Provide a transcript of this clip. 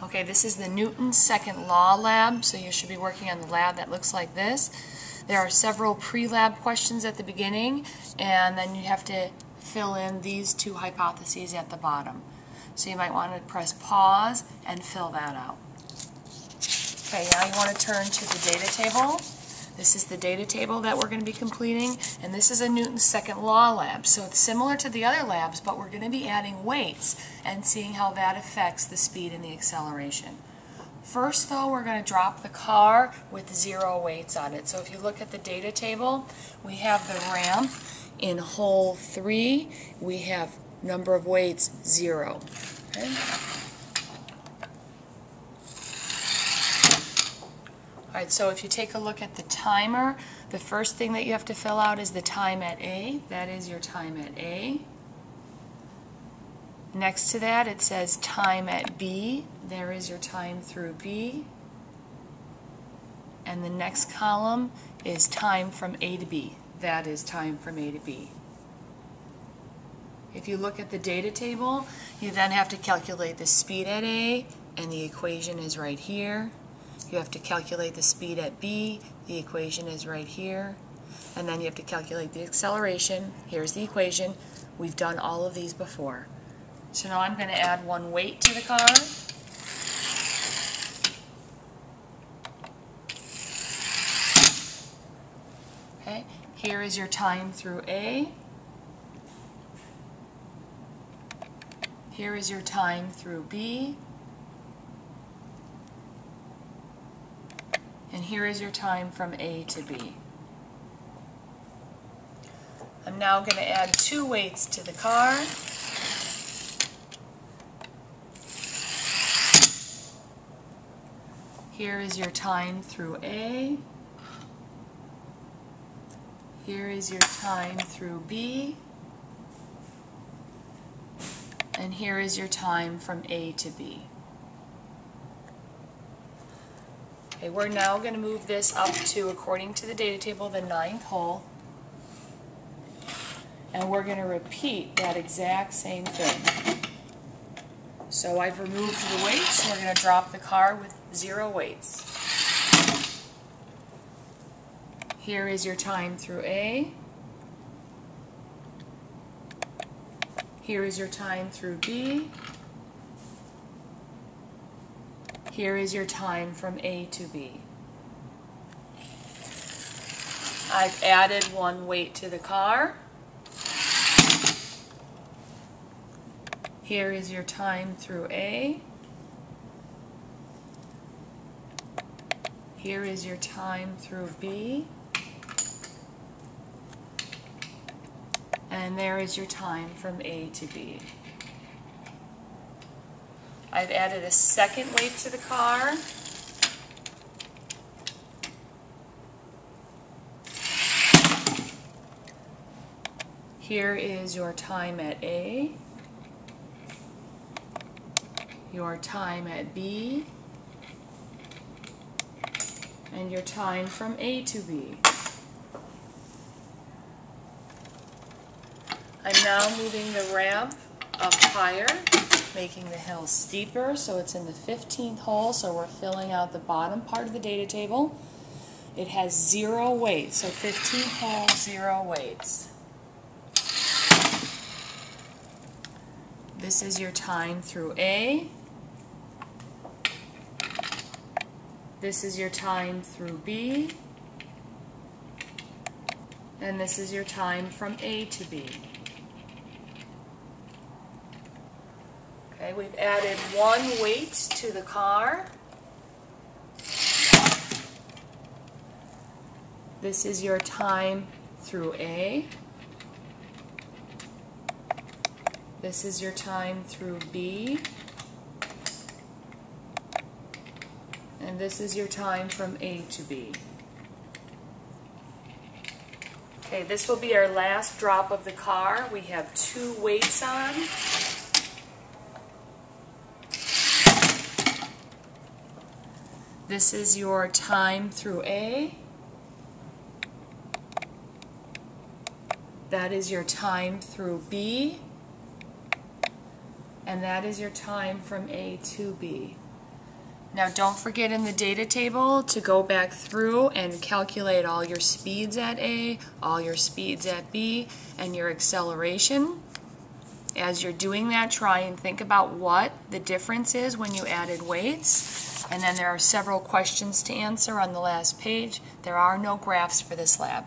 Okay, this is the Newton's second law lab, so you should be working on the lab that looks like this. There are several pre-lab questions at the beginning, and then you have to fill in these two hypotheses at the bottom. So you might want to press pause and fill that out. Okay, now you want to turn to the data table. This is the data table that we're going to be completing, and this is a Newton's second law lab. So it's similar to the other labs, but we're going to be adding weights and seeing how that affects the speed and the acceleration. First, though, we're going to drop the car with 0 weights on it. So if you look at the data table, we have the ramp in hole 3. We have number of weights 0. Okay? Alright, so if you take a look at the timer, the first thing that you have to fill out is the time at A. That is your time at A. Next to that it says time at B. There is your time through B. And the next column is time from A to B. That is time from A to B. If you look at the data table, you then have to calculate the speed at A, and the equation is right here. You have to calculate the speed at B, the equation is right here. And then you have to calculate the acceleration. Here's the equation. We've done all of these before. So now I'm going to add 1 weight to the car. Okay, here is your time through A. Here is your time through B. And here is your time from A to B. I'm now going to add 2 weights to the car. Here is your time through A. Here is your time through B. And here is your time from A to B. Okay, we're now going to move this up to, according to the data table, the 9th hole. And we're going to repeat that exact same thing. So I've removed the weights. We're going to drop the car with 0 weights. Here is your time through A. Here is your time through B. Here is your time from A to B. I've added 1 weight to the car. Here is your time through A. Here is your time through B. And there is your time from A to B. I've added a 2nd weight to the car. Here is your time at A, your time at B, and your time from A to B. I'm now moving the ramp up higher, making the hill steeper, so it's in the 15th hole, so we're filling out the bottom part of the data table. It has 0 weights, so 15th hole, 0 weights. This is your time through A. This is your time through B. And this is your time from A to B. Okay, we've added 1 weight to the car. This is your time through A. This is your time through B. And this is your time from A to B. Okay, this will be our last drop of the car. We have 2 weights on. This is your time through A. That is your time through B. And that is your time from A to B. Now don't forget in the data table to go back through and calculate all your speeds at A, all your speeds at B, and your acceleration. As you're doing that, try and think about what the difference is when you added weights. And then there are several questions to answer on the last page. There are no graphs for this lab.